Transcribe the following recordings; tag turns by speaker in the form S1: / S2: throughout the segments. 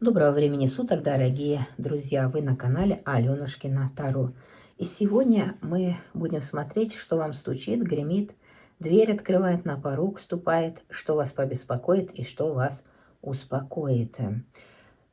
S1: Доброго времени суток, дорогие друзья! Вы на канале Аленушкина Таро. И сегодня мы будем смотреть, что вам стучит, гремит, дверь открывает, на порог ступает, что вас побеспокоит и что вас успокоит.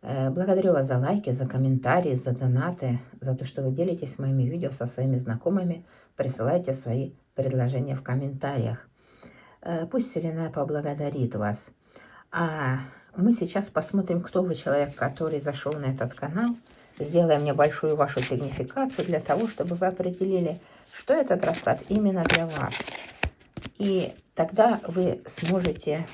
S1: Благодарю вас за лайки, за комментарии, за донаты, за то, что вы делитесь моими видео со своими знакомыми, присылайте свои предложения в комментариях. Пусть Вселенная поблагодарит вас. А мы сейчас посмотрим, кто вы, человек, который зашел на этот канал. Сделаем небольшую вашу сигнификацию для того, чтобы вы определили, что этот расклад именно для вас. И тогда вы сможете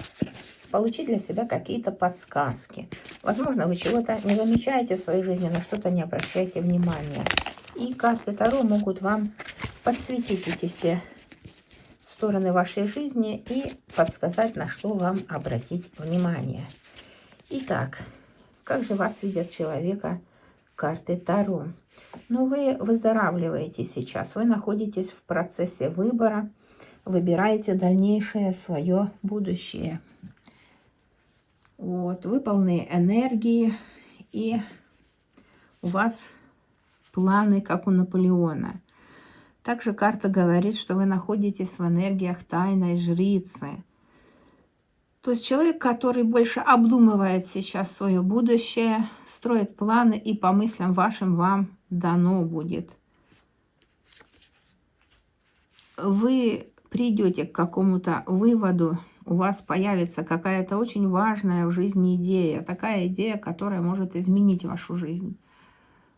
S1: получить для себя какие-то подсказки. Возможно, вы чего-то не замечаете в своей жизни, на что-то не обращаете внимания. И карты Таро могут вам подсветить эти все стороны вашей жизни и подсказать, на что вам обратить внимание. Итак, как же вас видят человека карты Таро? Ну, вы выздоравливаете сейчас, вы находитесь в процессе выбора, выбираете дальнейшее свое будущее. Вот, вы полны энергии, и у вас планы, как у Наполеона. Также карта говорит, что вы находитесь в энергиях тайной жрицы. То есть человек, который больше обдумывает сейчас свое будущее, строит планы, и по мыслям вашим вам дано будет. Вы придете к какому-то выводу, у вас появится какая-то очень важная в жизни идея, такая идея, которая может изменить вашу жизнь.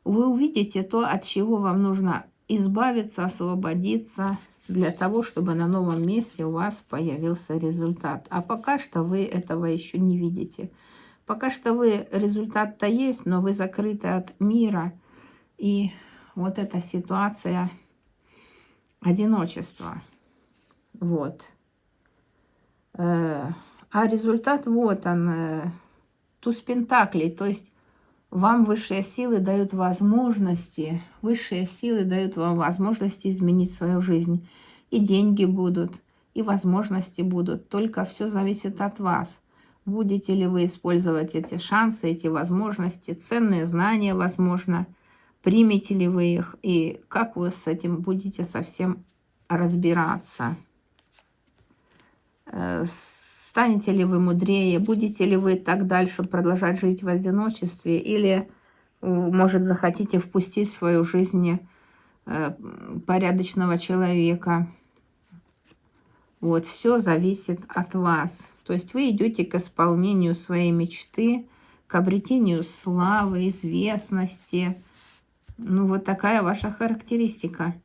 S1: Вы увидите то, от чего вам нужно избавиться, освободиться, для того, чтобы на новом месте у вас появился результат. А пока что вы этого еще не видите. Пока что результат-то есть, но вы закрыты от мира. И вот эта ситуация одиночества. Вот. А результат вот он. Туз пентаклей. То есть вам высшие силы дают возможности, высшие силы дают вам возможности изменить свою жизнь. И деньги будут, и возможности будут. Только все зависит от вас. Будете ли вы использовать эти шансы, эти возможности, ценные знания, возможно, примете ли вы их, и как вы с этим будете совсем разбираться. Станете ли вы мудрее, будете ли вы так дальше продолжать жить в одиночестве, или, может, захотите впустить в свою жизнь порядочного человека. Вот, все зависит от вас. То есть вы идете к исполнению своей мечты, к обретению славы, известности. Ну, вот такая ваша характеристика.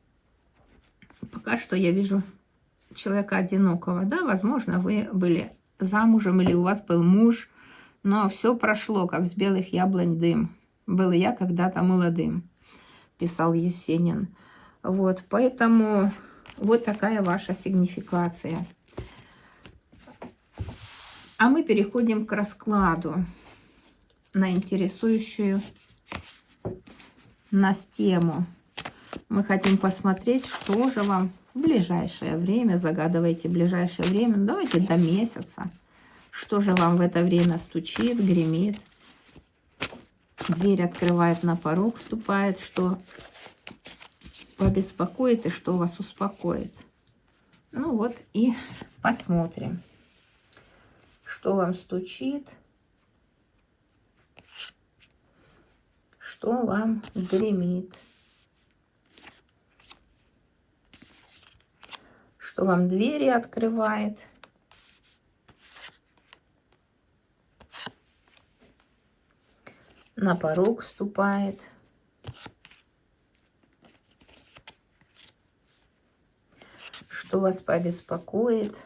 S1: Пока что я вижу человека одинокого. Да, возможно, вы были замужем или у вас был муж, но все прошло, как с белых яблонь дым. Был я когда-то молодым, писал Есенин. Вот, поэтому вот такая ваша сигнификация. А мы переходим к раскладу на интересующую нас тему. Мы хотим посмотреть, что же вам в ближайшее время, загадывайте ближайшее время, ну, давайте до месяца. Что же вам в это время стучит, гремит, дверь открывает, на порог вступает, что побеспокоит и что вас успокоит. Ну вот и посмотрим, что вам стучит, что вам гремит, что вам двери открывает, на порог вступает, что вас побеспокоит,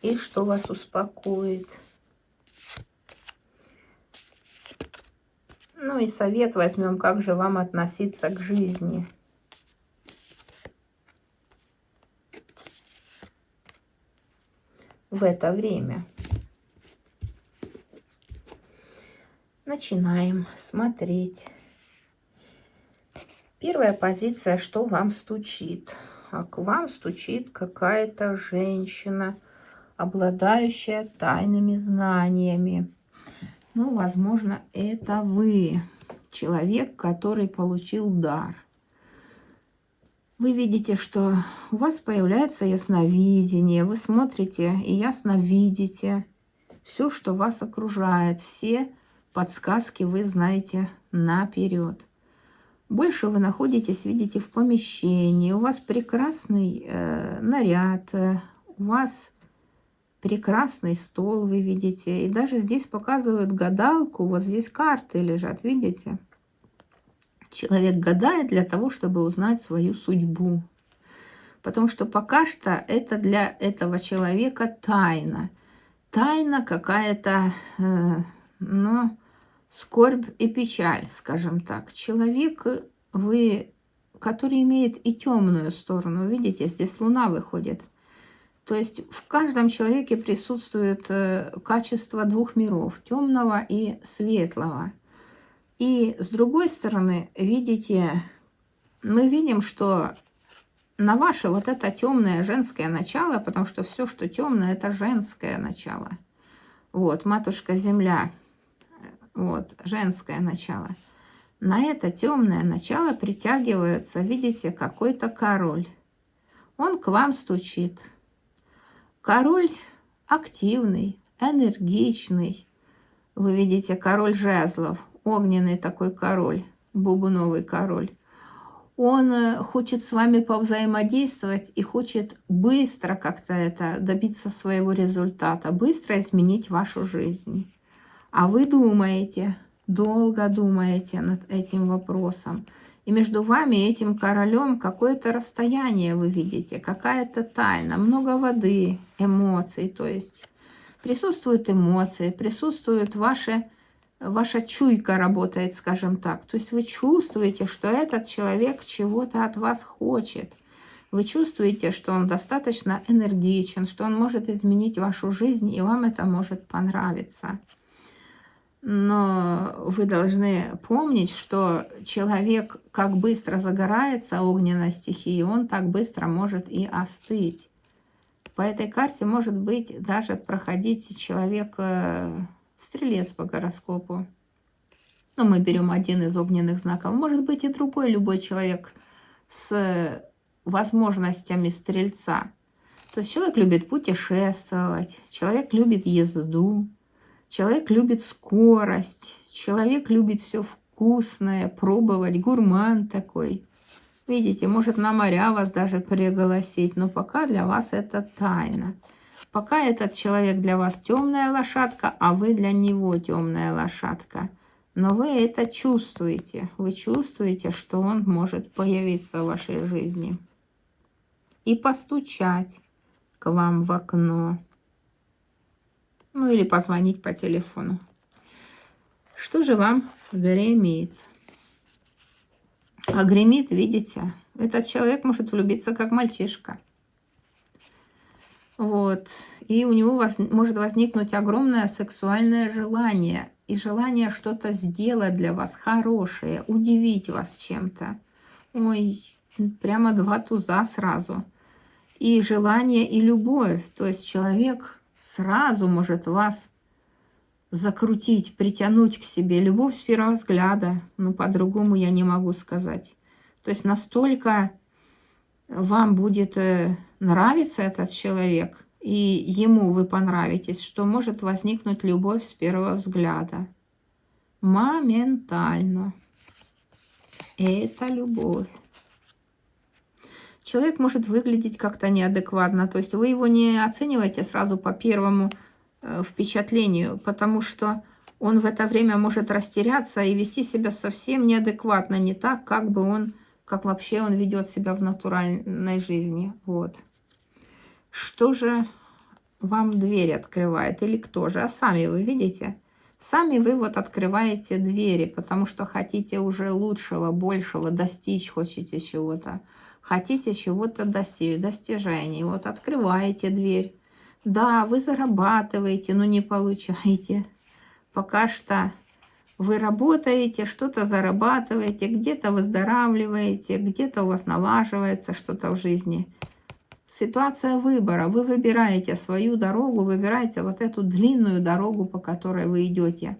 S1: и что вас успокоит. Ну и совет возьмем, как же вам относиться к жизни. В это время. Начинаем смотреть. Первая позиция, что вам стучит. А к вам стучит какая-то женщина обладающая тайными знаниями. Ну, возможно, это вы, человек, который получил дар. Вы видите, что у вас появляется ясновидение, вы смотрите и ясно видите все, что вас окружает, все подсказки вы знаете наперед. Больше вы находитесь, видите, в помещении, у вас прекрасный наряд, у вас прекрасный стол, вы видите. И даже здесь показывают гадалку, вот здесь карты лежат, видите? Человек гадает для того, чтобы узнать свою судьбу. Потому что пока что это для этого человека тайна. Тайна какая-то, ну, скорбь и печаль, скажем так. Человек, который имеет и темную сторону. Видите, здесь Луна выходит. То есть в каждом человеке присутствует качество двух миров, темного и светлого. И с другой стороны, видите, мы видим, что на ваше вот это темное женское начало, потому что все, что темное, это женское начало. Вот, матушка Земля, вот, женское начало. На это темное начало притягивается, видите, какой-то король. Он к вам стучит. Король активный, энергичный. Вы видите, король жезлов, огненный такой король, бубновый король. Он хочет с вами повзаимодействовать и хочет быстро как-то добиться своего результата, быстро изменить вашу жизнь. А вы думаете, долго думаете над этим вопросом. И между вами и этим королем какое-то расстояние вы видите, какая-то тайна, много воды, эмоций. То есть присутствуют эмоции, присутствует ваша чуйка работает, скажем так. То есть вы чувствуете, что этот человек чего-то от вас хочет. Вы чувствуете, что он достаточно энергичен, что он может изменить вашу жизнь, и вам это может понравиться. Но вы должны помнить, что человек как быстро загорается огненной стихией, он так быстро может и остыть. По этой карте может быть даже проходить человек стрелец по гороскопу. Ну, мы берем один из огненных знаков. Может быть и другой, любой человек с возможностями стрельца. То есть человек любит путешествовать, человек любит езду. Человек любит скорость, человек любит все вкусное, пробовать, гурман такой. Видите, может на моря вас даже пригласить, но пока для вас это тайна. Пока этот человек для вас темная лошадка, а вы для него темная лошадка. Но вы это чувствуете. Вы чувствуете, что он может появиться в вашей жизни. И постучать к вам в окно. Ну или позвонить по телефону. Что же вам гремит? А гремит, видите, этот человек может влюбиться как мальчишка. Вот. И у него может возникнуть огромное сексуальное желание. И желание что-то сделать для вас хорошее, удивить вас чем-то. Ой, прямо два туза сразу. И желание, и любовь. То есть человек сразу может вас закрутить, притянуть к себе. Любовь с первого взгляда. Ну, по-другому я не могу сказать. То есть настолько вам будет нравиться этот человек, и ему вы понравитесь, что может возникнуть любовь с первого взгляда. Моментально. Это любовь. Человек может выглядеть как-то неадекватно. То есть вы его не оцениваете сразу по первому впечатлению, потому что он в это время может растеряться и вести себя совсем неадекватно, не так, как вообще он ведет себя в натуральной жизни. Вот. Что же вам дверь открывает? Или кто же? А сами вы видите? Сами вы вот открываете двери, потому что хотите уже лучшего, большего, достичь хотите чего-то. Хотите чего-то достичь, достижений. Вот открываете дверь. Да, вы зарабатываете, но не получаете. Пока что вы работаете, что-то зарабатываете, где-то выздоравливаете, где-то у вас налаживается что-то в жизни. ситуация выбора. Вы выбираете свою дорогу, выбираете вот эту длинную дорогу, по которой вы идете.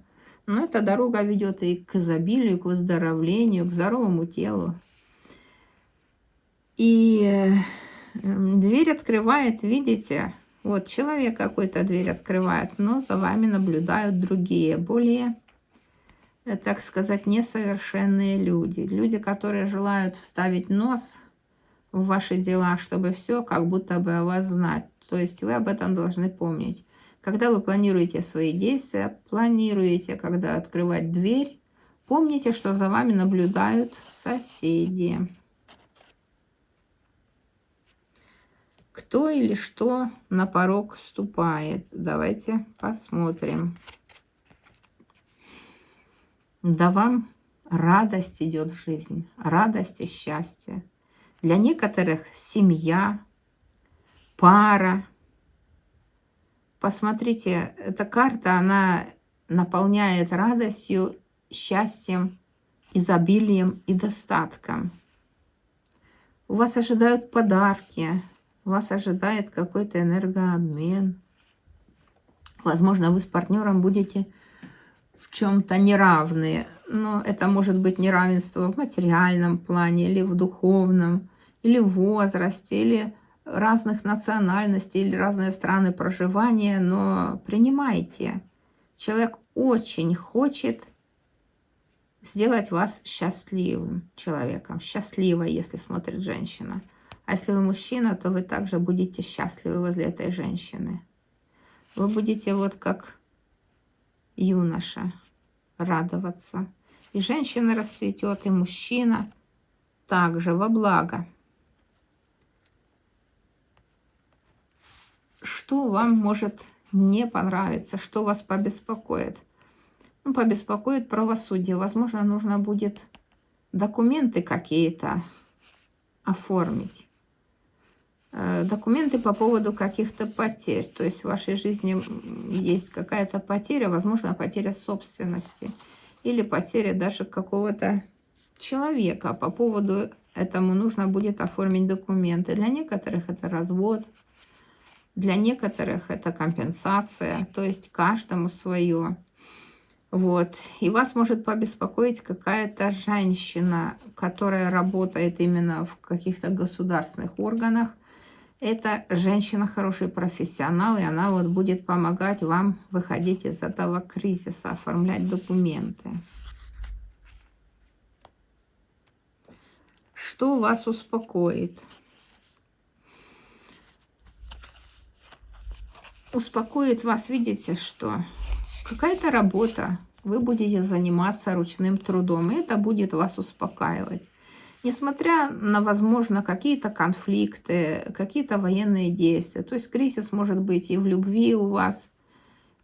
S1: Но эта дорога ведет и к изобилию, к выздоровлению, к здоровому телу. И дверь открывает, видите, вот человек какой-то дверь открывает, но за вами наблюдают другие, более, так сказать, несовершенные люди. Люди, которые желают вставить нос в ваши дела, чтобы все как будто бы о вас знать. То есть вы об этом должны помнить. Когда вы планируете свои действия, планируете, когда открывать дверь, помните, что за вами наблюдают соседи. Кто или что на порог ступает? Давайте посмотрим. Да вам радость идет в жизнь, радость и счастье. Для некоторых семья, пара. Посмотрите, эта карта, она наполняет радостью, счастьем, изобилием и достатком. У вас ожидают подарки, вас ожидает какой-то энергообмен. Возможно, вы с партнером будете в чем-то неравные, но это может быть неравенство в материальном плане или в духовном, или в возрасте, или разных национальностей, или разные страны проживания, но принимайте. Человек очень хочет сделать вас счастливым человеком, счастливой, если смотрит женщина. А если вы мужчина, то вы также будете счастливы возле этой женщины. Вы будете вот как юноша радоваться. И женщина расцветет, и мужчина также во благо. Что вам может не понравиться, что вас побеспокоит? Ну, побеспокоит правосудие. Возможно, нужно будет документы какие-то оформить. Документы по поводу каких-то потерь. То есть в вашей жизни есть какая-то потеря, возможно, потеря собственности. Или потеря даже какого-то человека. По поводу этому нужно будет оформить документы. Для некоторых это развод. Для некоторых это компенсация, то есть каждому свое. Вот. И вас может побеспокоить какая-то женщина, которая работает именно в каких-то государственных органах. Это женщина хороший профессионал, и она вот будет помогать вам выходить из этого кризиса, оформлять документы. Что вас успокоит? Успокоит вас, видите, что какая-то работа, вы будете заниматься ручным трудом, и это будет вас успокаивать. Несмотря на, возможно, какие-то конфликты, какие-то военные действия, то есть кризис может быть и в любви у вас,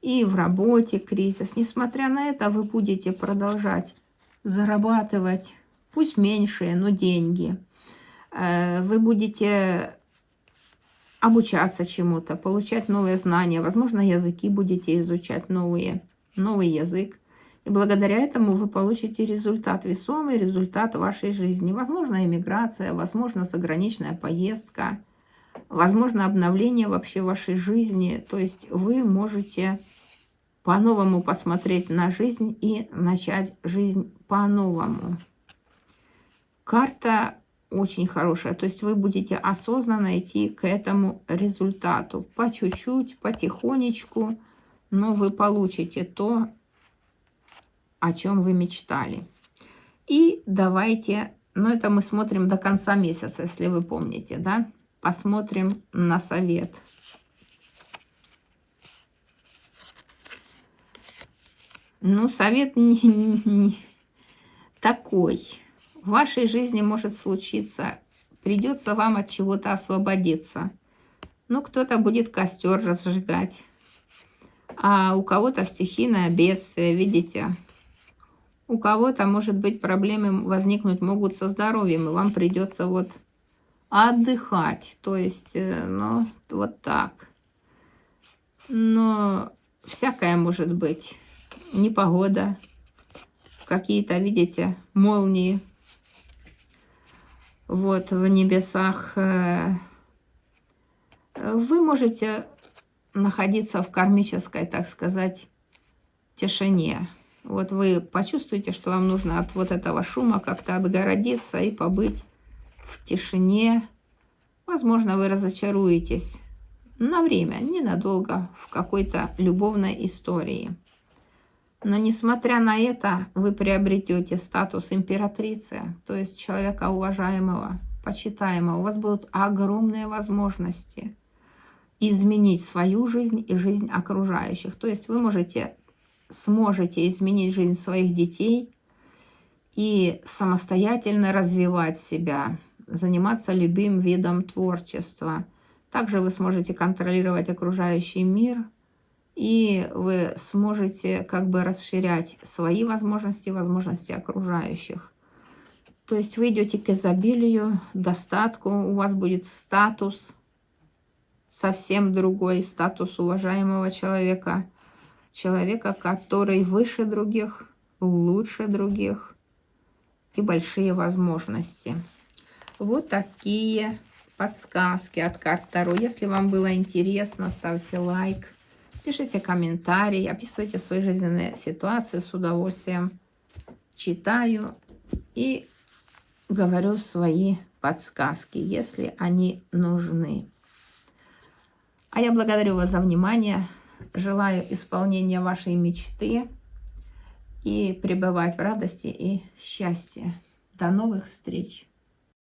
S1: и в работе кризис. Несмотря на это, вы будете продолжать зарабатывать, пусть меньшие, но деньги. Вы будете обучаться чему-то, получать новые знания. Возможно, языки будете изучать новый язык. И благодаря этому вы получите результат, весомый результат вашей жизни. Возможно, эмиграция, возможно, заграничная поездка, возможно, обновление вообще вашей жизни. То есть вы можете по-новому посмотреть на жизнь и начать жизнь по-новому. Карта очень хорошая. То есть вы будете осознанно идти к этому результату. По чуть-чуть, потихонечку, но вы получите то, о чем вы мечтали. И давайте, ну это мы смотрим до конца месяца, если вы помните, да? Посмотрим на совет. Ну, совет не такой. В вашей жизни может случиться, придется вам от чего-то освободиться. Ну, кто-то будет костер разжигать, а у кого-то стихийное бедствие, видите? У кого-то, может быть, проблемы возникнуть могут со здоровьем, и вам придется вот отдыхать. То есть, ну, вот так. Но всякое может быть. Непогода, какие-то, видите, молнии. Вот в небесах Вы можете находиться в кармической, так сказать, тишине. Вот вы почувствуете, что вам нужно от вот этого шума как-то отгородиться и побыть в тишине. Возможно, вы разочаруетесь на время, ненадолго, в какой-то любовной истории. Но несмотря на это, вы приобретете статус императрицы, то есть человека уважаемого, почитаемого. У вас будут огромные возможности изменить свою жизнь и жизнь окружающих. То есть вы сможете изменить жизнь своих детей и самостоятельно развивать себя, заниматься любым видом творчества. Также вы сможете контролировать окружающий мир, и вы сможете как бы расширять свои возможности, возможности окружающих. То есть вы идете к изобилию, достатку, у вас будет статус совсем другой, статус уважаемого человека, человека, который выше других, лучше других и большие возможности. Вот такие подсказки от карт Таро. Если вам было интересно, ставьте лайк, пишите комментарии, описывайте свои жизненные ситуации, с удовольствием читаю и говорю свои подсказки, если они нужны. А я благодарю вас за внимание, желаю исполнения вашей мечты и пребывать в радости и счастье. До новых встреч!